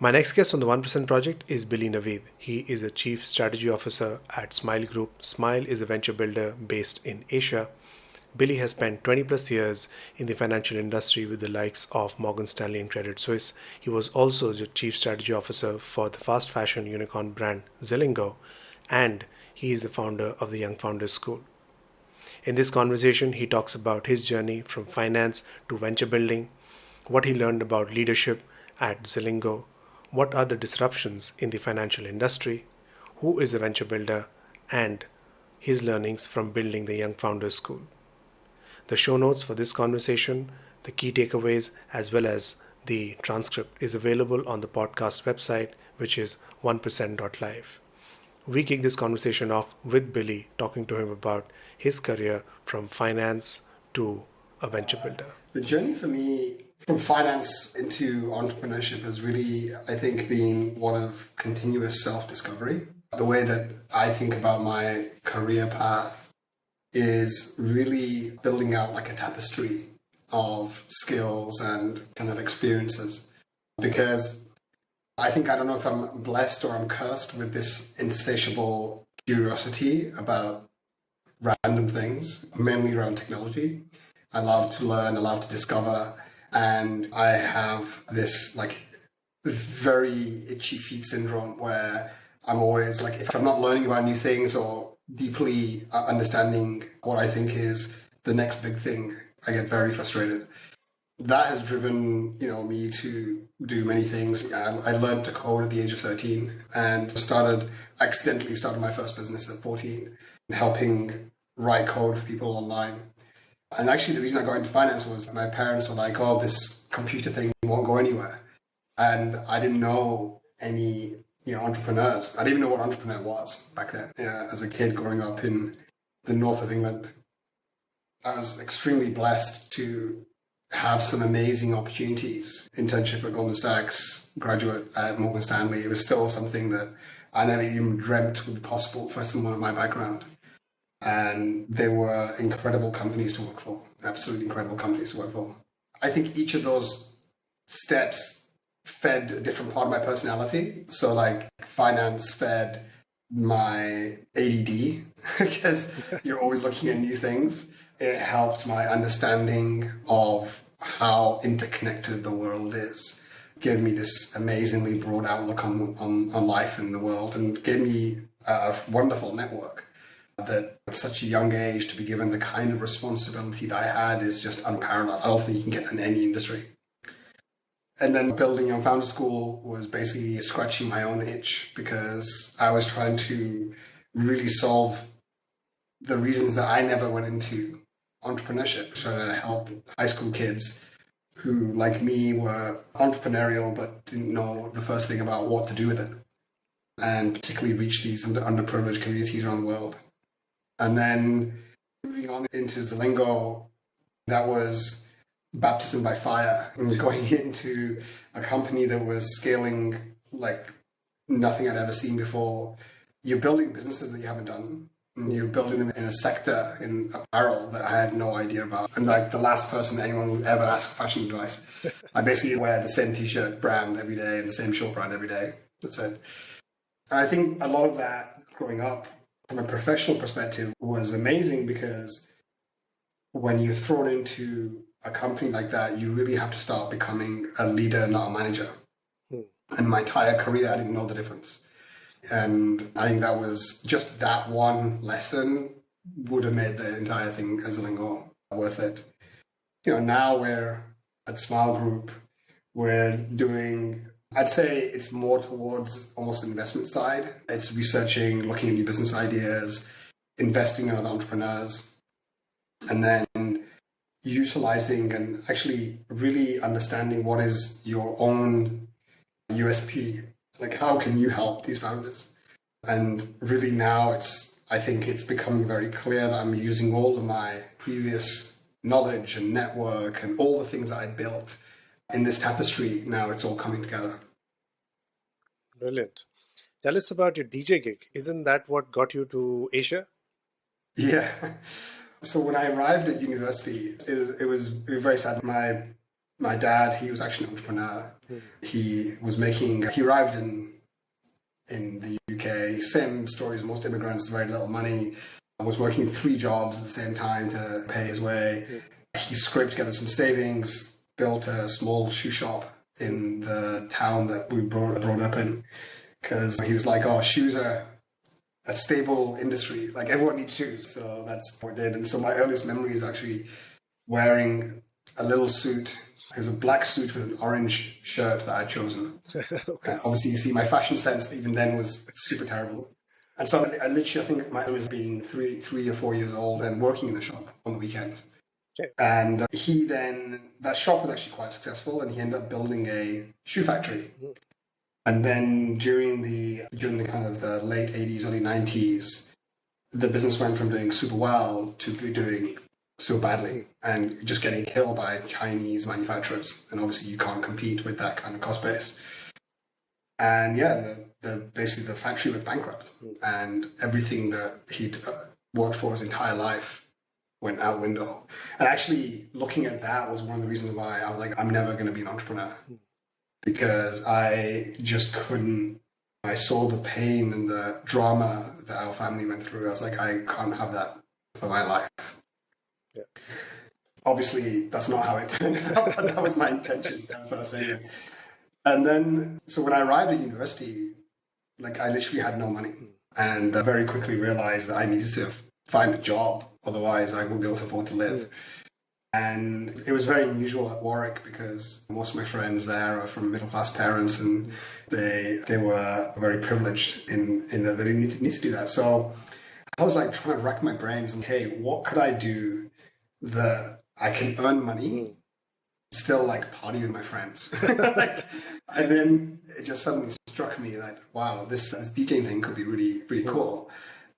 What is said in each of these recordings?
My next guest on the 1% Project is Billy Naveed. He is a Chief Strategy Officer at Smile Group. Smile is a venture builder based in Asia. Billy has spent 20 plus years in the financial industry with the likes of Morgan Stanley and Credit Suisse. He was also the Chief Strategy Officer for the fast fashion unicorn brand Zilingo, and he is the founder of the Young Founders School. In this conversation, he talks about his journey from finance to venture building, what he learned about leadership at Zilingo, what are the disruptions in the financial industry, who is a venture builder, and his learnings from building the Young Founders School. The show notes for this conversation, the key takeaways, as well as the transcript is available on the podcast website, which is 1%.live. We kick this conversation off with Billy talking to him about his career from finance to a venture builder. The journey for me from finance into entrepreneurship has really, I think, been one of continuous self-discovery. The way that I think about my career path is really building out like a tapestry of skills and kind of experiences. Because I don't know if I'm blessed or I'm cursed with this insatiable curiosity about random things, mainly around technology. I love to learn, I love to discover, and I have this like very itchy feet syndrome where I'm always like, if I'm not learning about new things or deeply understanding what I think is the next big thing, I get very frustrated. That has driven, me to do many things. I learned to code at the age of 13 and accidentally started my first business at 14, helping write code for people online. And actually the reason I got into finance was my parents were like, oh, this computer thing won't go anywhere. And I didn't know any, entrepreneurs. I didn't even know what entrepreneur was back then. As a kid growing up in the north of England, I was extremely blessed to have some amazing opportunities. Internship at Goldman Sachs, graduate at Morgan Stanley. It was still something that I never even dreamt would be possible for someone of my background. And they were incredible companies to work for, absolutely incredible companies to work for. I think each of those steps fed a different part of my personality. So like finance fed my ADD because you're always looking at new things. It helped my understanding of how interconnected the world is. Gave me this amazingly broad outlook on life and the world, and gave me a wonderful network that at such a young age to be given the kind of responsibility that I had is just unparalleled. I don't think you can get that in any industry. And then building Young Founder School was basically scratching my own itch because I was trying to really solve the reasons that I never went into entrepreneurship, trying to help high school kids who, like me, were entrepreneurial but didn't know the first thing about what to do with it, and particularly reach these underprivileged communities around the world. And then moving on into Zilingo, that was baptism by fire, and going into a company that was scaling like nothing I'd ever seen before. You're building businesses that you haven't done. You're building them in a sector, in apparel, that I had no idea about. I'm like the last person that anyone would ever ask for fashion advice. I basically wear the same t-shirt brand every day and the same short brand every day. That's it. And I think a lot of that growing up from a professional perspective was amazing because when you're thrown into a company like that, you really have to start becoming a leader, not a manager. And my entire career, I didn't know the difference. And I think that was just that one lesson would have made the entire thing as Zilingo worth it. Now we're at Smile Group, we're doing, I'd say it's more towards almost investment side. It's researching, looking at new business ideas, investing in other entrepreneurs, and then utilizing and actually really understanding what is your own USP. Like, how can you help these founders? And really now I think it's becoming very clear that I'm using all of my previous knowledge and network and all the things that I built in this tapestry. Now it's all coming together. Brilliant. Tell us about your DJ gig. Isn't that what got you to Asia? Yeah. So when I arrived at university, it was very sad. My My dad, he was actually an entrepreneur. He arrived in the UK, same story as most immigrants, very little money, was working 3 jobs at the same time to pay his way. He scraped together some savings, built a small shoe shop in the town that we brought up in, because he was like, oh, shoes are a stable industry. Like everyone needs shoes. So that's what we did. And so my earliest memory is actually wearing a little suit. It was a black suit with an orange shirt that I'd chosen. Okay. Obviously, you see my fashion sense even then was super terrible. And so I literally, I think my earliest being 3 or 4 years old and working in the shop on the weekends. Okay. And that shop was actually quite successful, and he ended up building a shoe factory. Mm-hmm. And then during the kind of the late 80s, early 90s, the business went from doing super well to doing so badly and just getting killed by Chinese manufacturers. And obviously you can't compete with that kind of cost base. And yeah, basically the factory went bankrupt, and everything that he'd worked for his entire life went out the window. And actually looking at that was one of the reasons why I was like, I'm never going to be an entrepreneur, because I just couldn't. I saw the pain and the drama that our family went through. I was like, I can't have that for my life. Yeah. Obviously, that's not how it turned out, but that was my intention first. And then, so when I arrived at university, like I literally had no money, and I very quickly realized that I needed to find a job, otherwise I wouldn't be able to afford to live. And it was very unusual at Warwick because most of my friends there are from middle-class parents, and they were very privileged in that they didn't need to do that. So I was like trying to rack my brains and, hey, what could I do that I can earn money, still like party with my friends? And then it just suddenly struck me like, wow, this DJing thing could be really, really cool.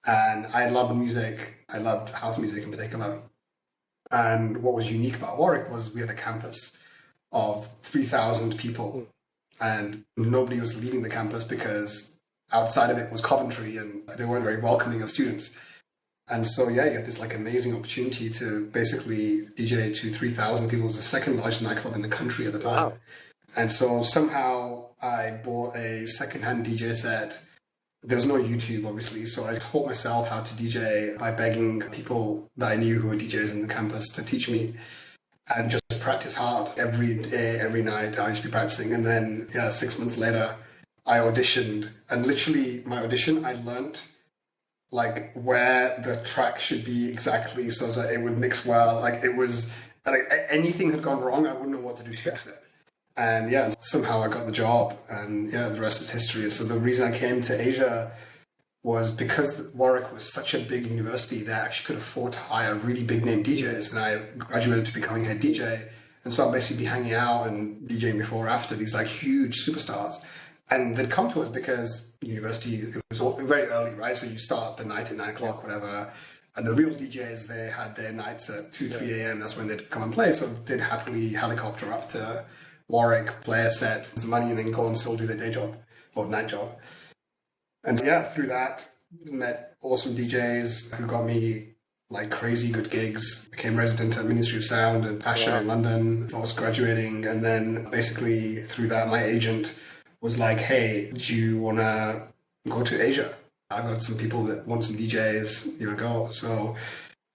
And I loved music. I loved house music in particular. And what was unique about Warwick was we had a campus of 3,000 people, and nobody was leaving the campus because outside of it was Coventry, and they weren't very welcoming of students. And so, yeah, you had this like amazing opportunity to basically DJ to 3,000 people. It was the second largest nightclub in the country at the time. Wow. And so somehow I bought a secondhand DJ set. There was no YouTube, obviously, so I taught myself how to DJ by begging people that I knew who were DJs in the campus to teach me, and just practice hard every day, every night. I'd just be practicing. And then, 6 months later, I auditioned. And literally, my audition, I learnt like where the track should be exactly so that it would mix well. Like it was, like anything had gone wrong, I wouldn't know what to do to fix it. And yeah, somehow I got the job, and yeah, the rest is history. And so the reason I came to Asia was because Warwick was such a big university, they actually could afford to hire really big name DJs. And I graduated to becoming head DJ. And so I'd basically be hanging out and DJing before or after these like huge superstars. And they'd come to us because university, it was all very early, right? So you start the night at 9 o'clock, whatever. And the real DJs, they had their nights at 2, 3 a.m. That's when they'd come and play. So they'd happily helicopter up to Warwick, play a set, some money, and then go and still do their day job or night job. And yeah, through that, met awesome DJs who got me like crazy good gigs. Became resident at Ministry of Sound and Pasha in London. I was graduating, and then basically through that, my agent was like, hey, do you want to go to Asia? I've got some people that want some DJs, you want to go? So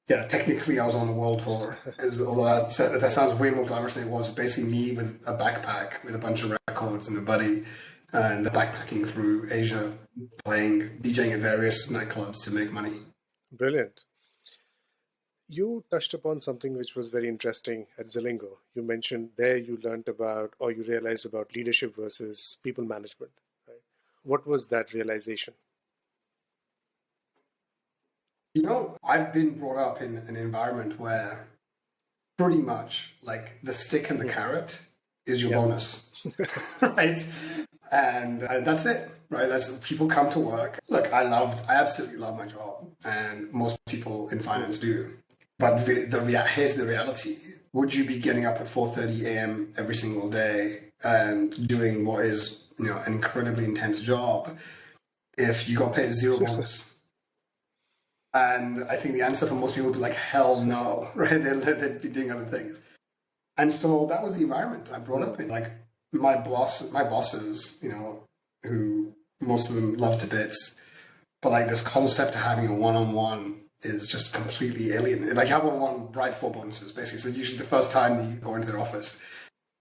yeah, technically I was on a world tour. Although that sounds way more glamorous than it was. Basically me with a backpack with a bunch of records and a buddy, and backpacking through Asia, DJing at various nightclubs to make money. Brilliant. You touched upon something which was very interesting at Zilingo. You mentioned there you learned about, or you realized about leadership versus people management. Right? What was that realization? You know, I've been brought up in an environment where pretty much like the stick and the carrot is your bonus, right? And that's it, right? That's people come to work. Look, I absolutely love my job, and most people in finance do. But here's the reality. Would you be getting up at 4:30 a.m. every single day and doing what is, an incredibly intense job if you got paid zero bonus? And I think the answer for most people would be like, hell no, right? They'd be doing other things. And so that was the environment I brought up in. Like my bosses, who most of them love to bits, but like this concept of having a one-on-one is just completely alien. Like you have one-on-one right before bonuses, basically. So usually the first time that you go into their office,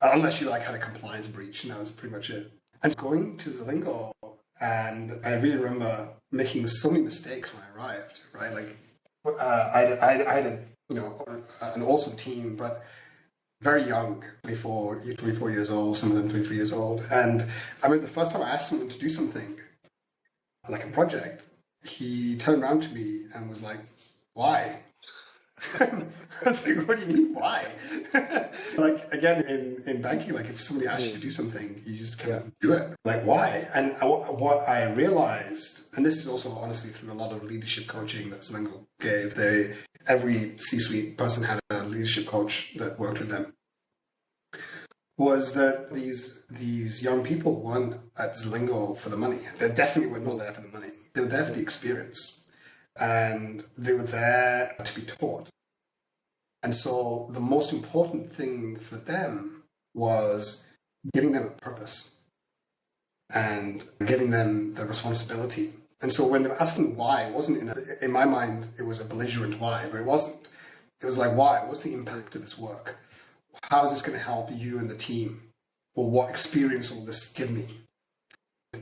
unless you like had a compliance breach, and that was pretty much it. And going to Zilingo, and I really remember making so many mistakes when I arrived. Right, like I had an awesome team, but very young, 24 years old, some of them 23 years old. And I remember the first time I asked someone to do something, like a project, he turned around to me and was like, why? I was like, what do you mean, why? Like, again, in banking, like if somebody asks you to do something, you just can't do it. Like, why? And what I realized, and this is also honestly through a lot of leadership coaching that Zilingo gave, every C-suite person had a leadership coach that worked with them, was that these young people weren't at Zilingo for the money. They definitely were not there for the money. They were there for the experience. And they were there to be taught. And so the most important thing for them was giving them a purpose and giving them the responsibility. And so when they were asking why, it wasn't in my mind, it was a belligerent why, but it wasn't. It was like, why? What's the impact of this work? How is this going to help you and the team? Or what experience will this give me?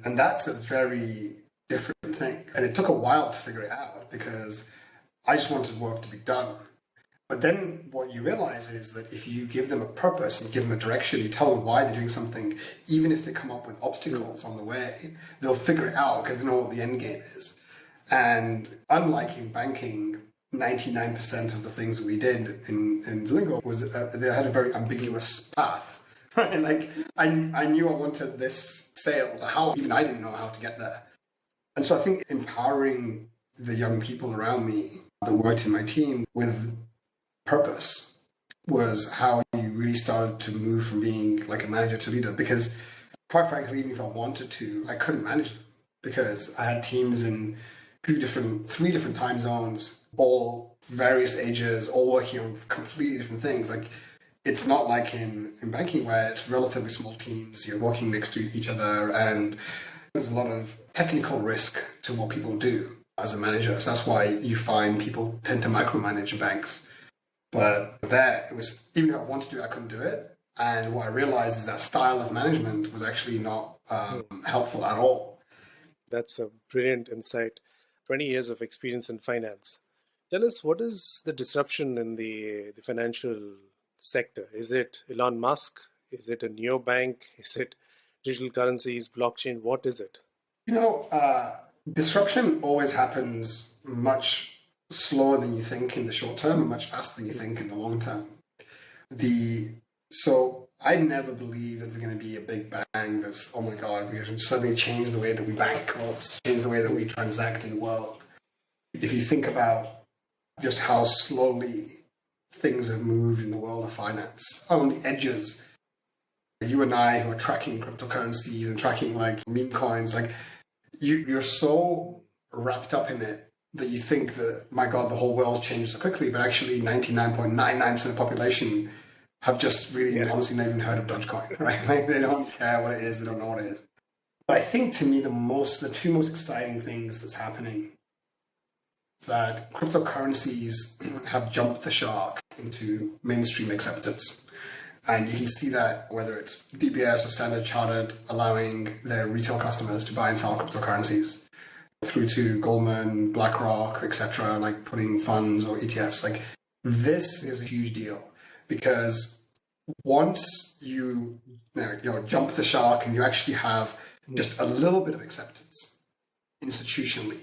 And that's a very different thing. And it took a while to figure it out because I just wanted work to be done. But then what you realize is that if you give them a purpose and give them a direction, you tell them why they're doing something, even if they come up with obstacles on the way, they'll figure it out because they know what the end game is. And unlike in banking, 99% of the things that we did in Zilingo was they had a very ambiguous path. Right? Like I knew I wanted this sale, but how even I didn't know how to get there. And so I think empowering the young people around me that worked in my team with purpose was how you really started to move from being like a manager to leader. Because quite frankly, even if I wanted to, I couldn't manage them because I had teams in three different time zones, all various ages, all working on completely different things. Like it's not like in banking where it's relatively small teams, you're working next to each other, and there's a lot of technical risk to what people do as a manager. So that's why you find people tend to micromanage banks. But there, it was, even if I wanted to do it, I couldn't do it. And what I realized is that style of management was actually not helpful at all. That's a brilliant insight. 20 years of experience in finance. Tell us, what is the disruption in the financial sector? Is it Elon Musk? Is it a neobank? Is it digital currencies, blockchain? What is it? Disruption always happens much slower than you think in the short term and much faster than you think in the long term. So I never believe that there's going to be a big bang that's, oh my God, we can suddenly change the way that we bank or change the way that we transact in the world. If you think about just how slowly things have moved in the world of finance, on the edges, you and I who are tracking cryptocurrencies and tracking like meme coins, like you're so wrapped up in it that you think that, my God, the whole world changed so quickly, but actually 99.99% of the population have just really honestly never even heard of Dogecoin, right? Like they don't care what it is, they don't know what it is. But I think to me, the two most exciting things that's happening, that cryptocurrencies have jumped the shark into mainstream acceptance. And you can see that whether it's DBS or Standard Chartered allowing their retail customers to buy and sell cryptocurrencies, through to Goldman, BlackRock, etc., like putting funds or ETFs. Like this is a huge deal because once you jump the shark and you actually have just a little bit of acceptance institutionally,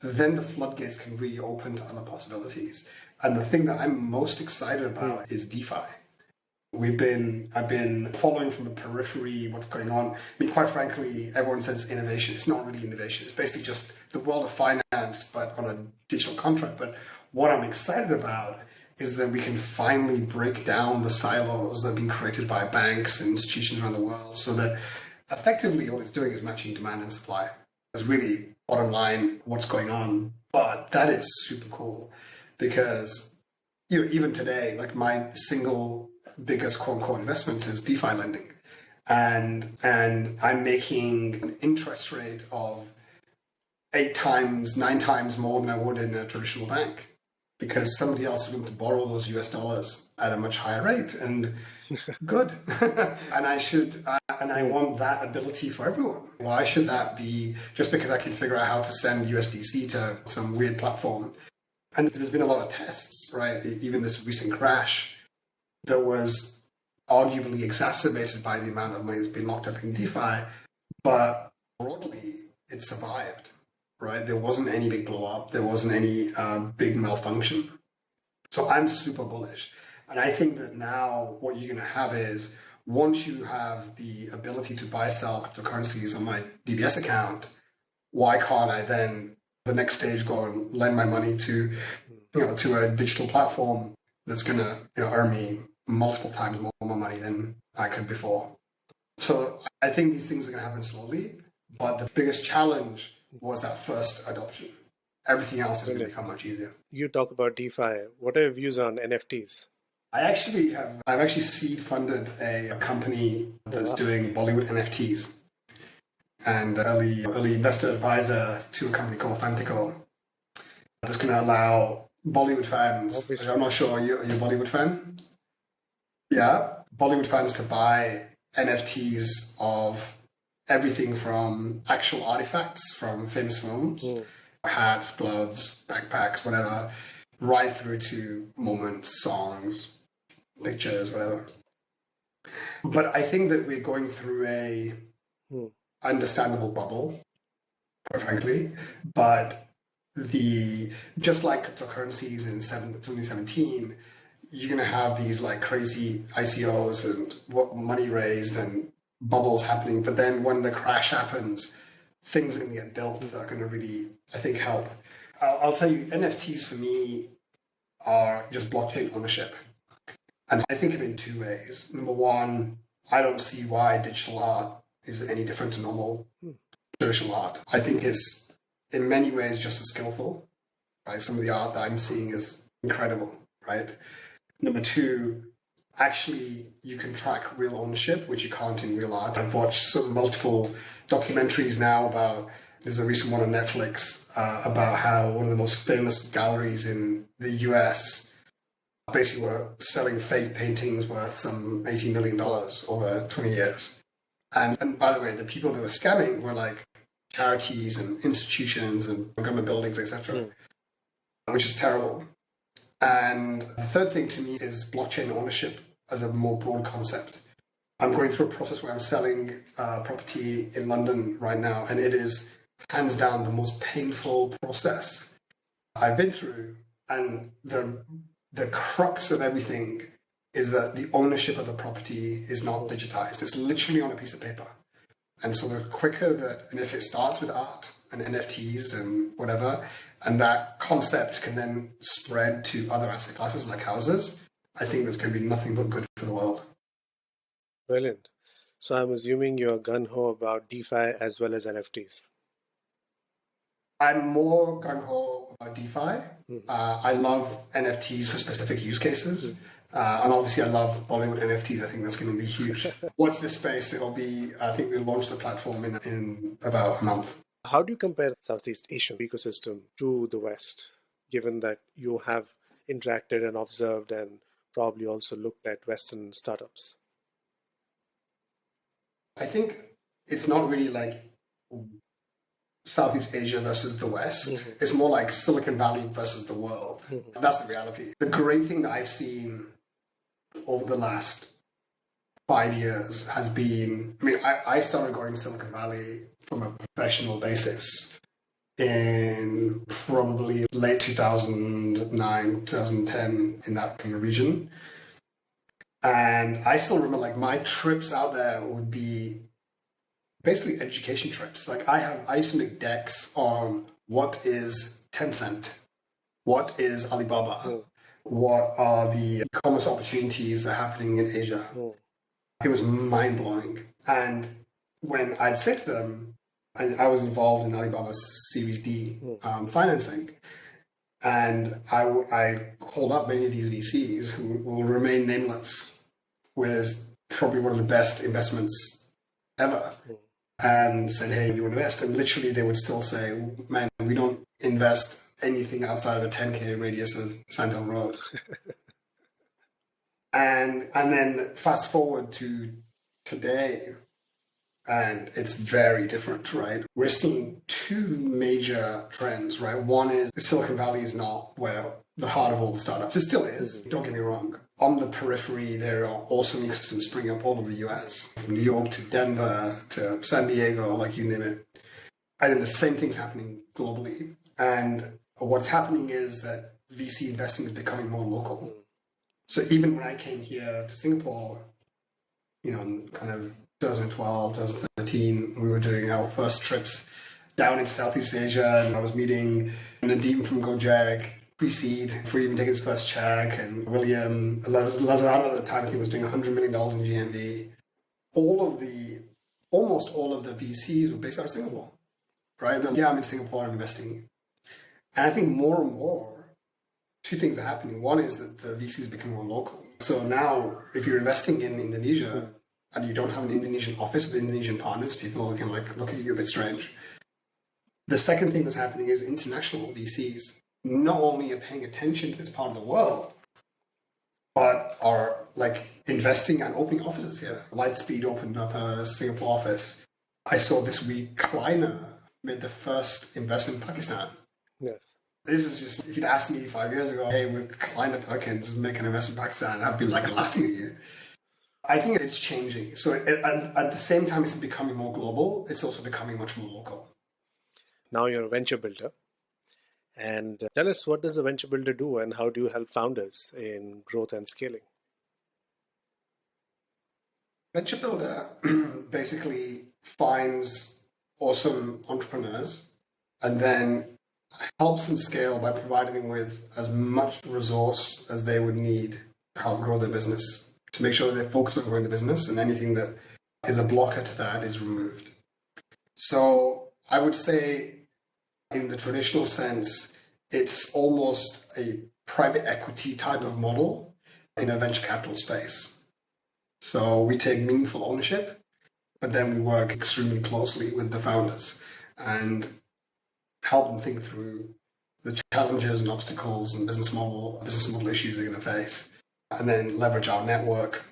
then the floodgates can really open to other possibilities. And the thing that I'm most excited about is DeFi. I've been following from the periphery what's going on. I mean, quite frankly, everyone says innovation. It's not really innovation. It's basically just the world of finance, but on a digital contract. But what I'm excited about is that we can finally break down the silos that have been created by banks and institutions around the world so that effectively all it's doing is matching demand and supply. That's really bottom line what's going on. But that is super cool because even today, like my single biggest quote unquote investments is DeFi lending. And I'm making an interest rate of 8 times, 9 times more than I would in a traditional bank because somebody else is going to borrow those US dollars at a much higher rate. And good. And I want that ability for everyone. Why should that be just because I can figure out how to send USDC to some weird platform? And there's been a lot of tests, right? Even this recent crash that was arguably exacerbated by the amount of money that's been locked up in DeFi, but broadly, it survived, right? There wasn't any big blow up. There wasn't any big malfunction. So I'm super bullish. And I think that now what you're going to have is once you have the ability to buy, sell cryptocurrencies on my DBS account, why can't I then the next stage go and lend my money to, to a digital platform that's going to, earn me multiple times more money than I could before. So I think these things are going to happen slowly, but the biggest challenge was that first adoption. Everything else is going to become much easier. You talk about DeFi. What are your views on NFTs? I've actually seed funded a company that's doing Bollywood NFTs and early investor advisor to a company called Fantico that's going to allow Bollywood fans, Obviously. I'm not sure, are you a Bollywood fan? Yeah, Bollywood fans to buy NFTs of everything from actual artifacts from famous films, hats, gloves, backpacks, whatever, right through to moments, songs, pictures, whatever. But I think that we're going through a understandable bubble, quite frankly. But just like cryptocurrencies in 2017, you're going to have these like crazy ICOs and what money raised and bubbles happening. But then when the crash happens, things are going to get built that are going to really, I think, help. I'll tell you, NFTs for me are just blockchain ownership. And I think of it in 2 ways. Number one, I don't see why digital art is any different to normal traditional art. I think it's in many ways just as skillful. Right? Some of the art that I'm seeing is incredible, right? Number two, actually you can track real ownership, which you can't in real art. I've watched multiple documentaries now about, there's a recent one on Netflix about how one of the most famous galleries in the US basically were selling fake paintings worth some $80 million over 20 years. And by the way, the people that were scamming were like charities and institutions and government buildings, etc., which is terrible. And the third thing to me is blockchain ownership as a more broad concept. I'm going through a process where I'm selling property in London right now, and it is hands down the most painful process I've been through. And the crux of everything is that the ownership of the property is not digitized. It's literally on a piece of paper. And so the quicker that, and if it starts with art and NFTs and whatever, and that concept can then spread to other asset classes like houses, I think there's going to be nothing but good for the world. Brilliant. So I'm assuming you're gung-ho about DeFi as well as NFTs. I'm more gung-ho about DeFi. I love NFTs for specific use cases. And obviously I love Bollywood NFTs. I think that's going to be huge. Watch this space. It'll be, I think we'll launch the platform in about a month. How do you compare Southeast Asian ecosystem to the West, given that you have interacted and observed and probably also looked at Western startups? I think it's not really like Southeast Asia versus the West. It's more like Silicon Valley versus the world. That's the reality. The great thing that I've seen over the last 5 years has been, I started going to Silicon Valley from a professional basis in probably late 2009, 2010, in that kind of region. And I still remember like my trips out there would be basically education trips. Like I used to make decks on what is Tencent, what is Alibaba, what are the e-commerce opportunities that are happening in Asia. It was mind-blowing. And when I'd say to them, and I was involved in Alibaba's Series D financing, and I called up many of these VCs who will remain nameless. was probably one of the best investments ever, and said, hey, you invest. And literally they would still say, man, we don't invest anything outside of a 10K radius of Sandhill Road. And then fast forward to today, and it's very different, right? We're seeing two major trends, right? One is Silicon Valley is not where the heart of all the startups. It still is, don't get me wrong. On the periphery, there are awesome ecosystems springing up all over the US, from New York to Denver to San Diego, like you name it. And then the same thing's happening globally. And what's happening is that VC investing is becoming more local. So even when I came here to Singapore, in kind of 2012, 2013, we were doing our first trips down into Southeast Asia, and I was meeting Nadeem from Gojek, pre-seed, before he even taking his first check, and William Lazaro at the time, I think, was doing $100 million in GMV. Almost all of the VCs were based out of Singapore, right? Yeah, I'm in Singapore, I'm investing. And I think more and more, two things are happening. One is that the VCs become more local. So now, if you're investing in Indonesia and you don't have an Indonesian office with Indonesian partners, people can look at you a bit strange. The second thing that's happening is international VCs not only are paying attention to this part of the world, but are investing and opening offices here. Lightspeed opened up a Singapore office. I saw this week Kleiner made the first investment in Pakistan. Yes. This is just, if you'd asked me 5 years ago, hey, we're Kleiner Perkins making an investment in Pakistan, I'd be laughing at you. I think it's changing. So at the same time it's becoming more global, it's also becoming much more local. Now you're a venture builder. And tell us, what does a venture builder do and how do you help founders in growth and scaling? Venture builder basically finds awesome entrepreneurs and then helps them scale by providing them with as much resource as they would need to help grow their business, to make sure that they're focused on growing the business, and anything that is a blocker to that is removed. So I would say, in the traditional sense, it's almost a private equity type of model in a venture capital space. So we take meaningful ownership, but then we work extremely closely with the founders and help them think through the challenges and obstacles and business model issues they're going to face, and then leverage our network,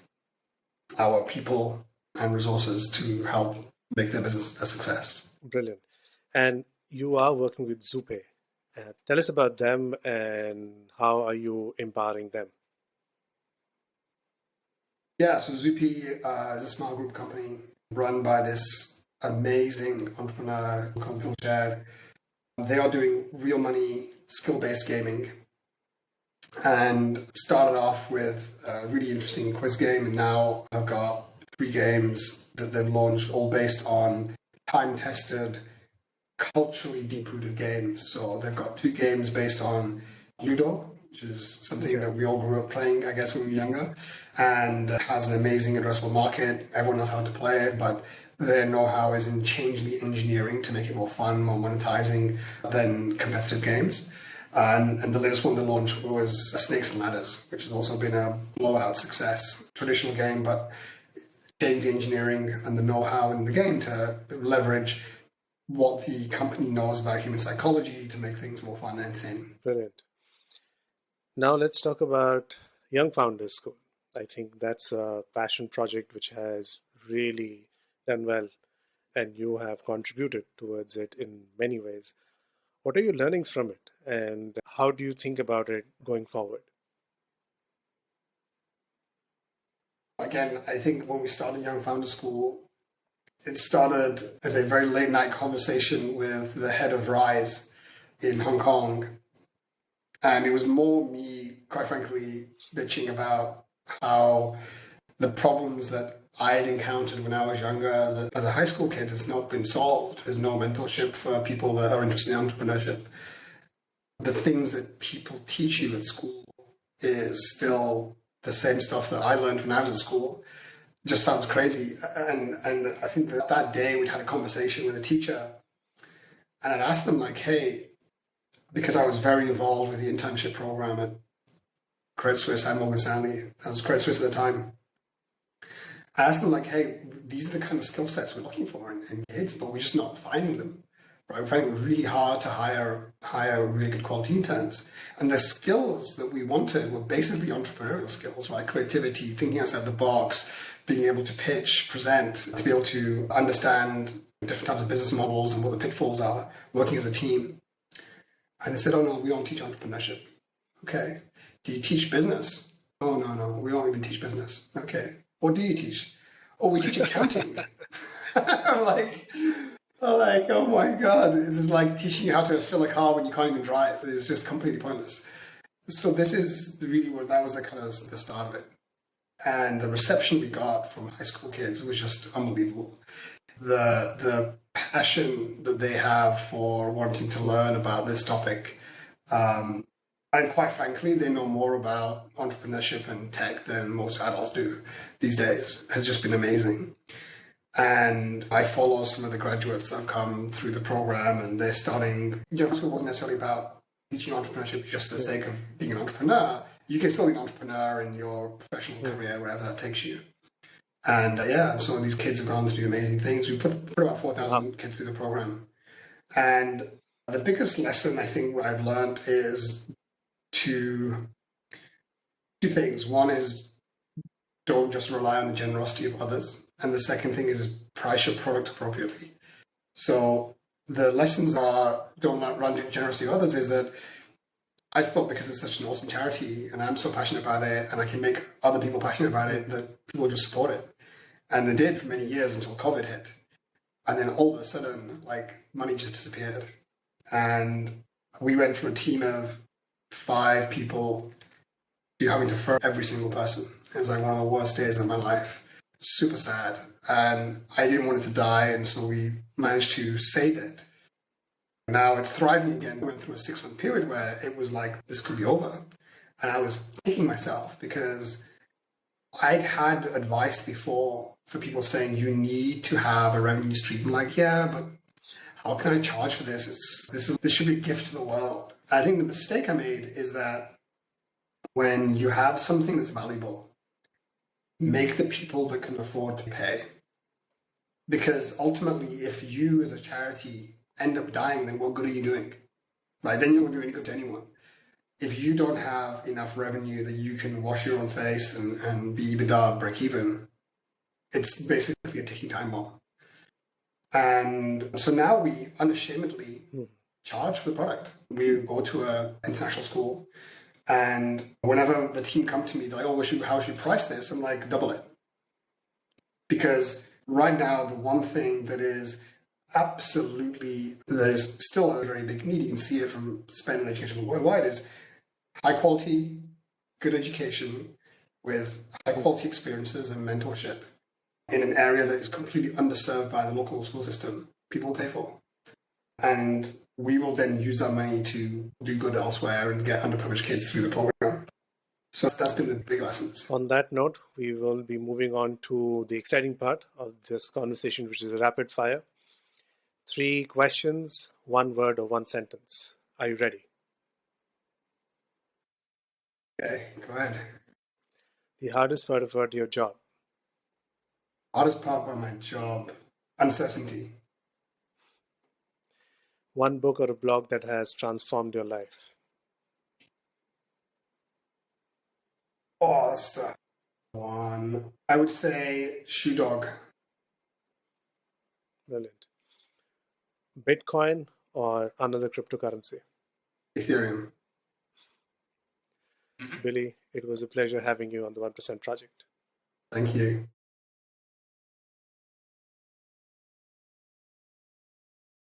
our people and resources to help make their business a success. Brilliant. And you are working with Zupe. Tell us about them and how are you empowering them? Yeah, so Zupe is a small group company run by this amazing entrepreneur called Dilshad. They are doing real money, skill-based gaming, and started off with a really interesting quiz game, and now I've got 3 games that they've launched, all based on time-tested, culturally deep-rooted games. So they've got 2 games based on Ludo, which is something that we all grew up playing, I guess, when we were younger, and has an amazing addressable market. Everyone knows how to play it, but their know-how is in changing the engineering to make it more fun, more monetizing than competitive games. And the latest one they launched was Snakes and Ladders, which has also been a blowout success. Traditional game, but change the engineering and the know-how in the game to leverage what the company knows about human psychology to make things more fun and entertaining. Brilliant. Now let's talk about Young Founders School. I think that's a passion project which has really done well, and you have contributed towards it in many ways. What are your learnings from it, and how do you think about it going forward? Again, I think when we started Young Founders School, it started as a very late night conversation with the head of Rise in Hong Kong. And it was more me, quite frankly, bitching about how the problems that I had encountered when I was younger, as a high school kid, has not been solved. There's no mentorship for people that are interested in entrepreneurship. The things that people teach you at school is still the same stuff that I learned when I was at school. It just sounds crazy. And I think that day we'd had a conversation with a teacher, and I'd asked them, hey, because I was very involved with the internship program at Credit Suisse and Morgan Stanley. I was Credit Suisse at the time. I asked them like, hey, these are the kind of skill sets we're looking for in kids, but we're just not finding them. Right? We're finding it really hard to hire really good quality interns. And the skills that we wanted were basically entrepreneurial skills, right? Creativity, thinking outside the box, being able to pitch, present, to be able to understand different types of business models and what the pitfalls are, working as a team. And they said, oh no, we don't teach entrepreneurship. Okay. Do you teach business? Oh no, we don't even teach business. Okay. What do you teach? Oh, we teach accounting. I'm like, oh my God, this is like teaching you how to fill a car when you can't even drive. It's just completely pointless. So this is really what that was the kind of the start of it. And the reception we got from high school kids was just unbelievable. The passion that they have for wanting to learn about this topic. And quite frankly, they know more about entrepreneurship and tech than most adults do these days. Has just been amazing. And I follow some of the graduates that have come through the program, and they're starting. School wasn't necessarily about teaching entrepreneurship just for the sake of being an entrepreneur. You can still be an entrepreneur in your professional career, wherever that takes you. And some of these kids have gone to do amazing things. We put about 4,000 kids through the program. And the biggest lesson I think what I've learned is two things. One is don't just rely on the generosity of others. And the second thing is price your product appropriately. So the lessons are don't run the generosity of others is that I thought because it's such an awesome charity and I'm so passionate about it and I can make other people passionate about it that people just support it. And they did for many years until COVID hit. And then all of a sudden, like money just disappeared. And we went from a team of 5 people to having to fire every single person. It was like one of the worst days of my life. Super sad. And I didn't want it to die. And so we managed to save it. Now it's thriving again. We went through a 6-month period where it was like, this could be over. And I was kicking myself because I'd had advice before for people saying you need to have a revenue stream. I'm like, yeah, but how can I charge for this? This should be a gift to the world. I think the mistake I made is that when you have something that's valuable, make the people that can afford to pay. Because ultimately, if you as a charity end up dying, then what good are you doing? Right? Then you're not doing any good to anyone. If you don't have enough revenue that you can wash your own face and be EBITDA break even, it's basically a ticking time bomb. And so now we unashamedly charge for the product. We go to an international school, and whenever the team come to me, they're like, oh, how should we price this? I'm like, double it. Because right now, the one thing that is still a very big need, you can see it from spend on education worldwide, is high quality, good education with high quality experiences and mentorship in an area that is completely underserved by the local school system. People will pay for. And we will then use that money to do good elsewhere and get underprivileged kids through the program. So that's been the big lessons. On that note, we will be moving on to the exciting part of this conversation, which is a rapid fire. 3 questions, 1 word or 1 sentence. Are you ready? Okay, go ahead. The hardest part about your job? Hardest part about my job, uncertainty. 1 book or a blog that has transformed your life? Oh, that's one. I would say Shoe Dog. Brilliant. Bitcoin or another cryptocurrency? Ethereum. Billy, it was a pleasure having you on the 1% Project. Thank you.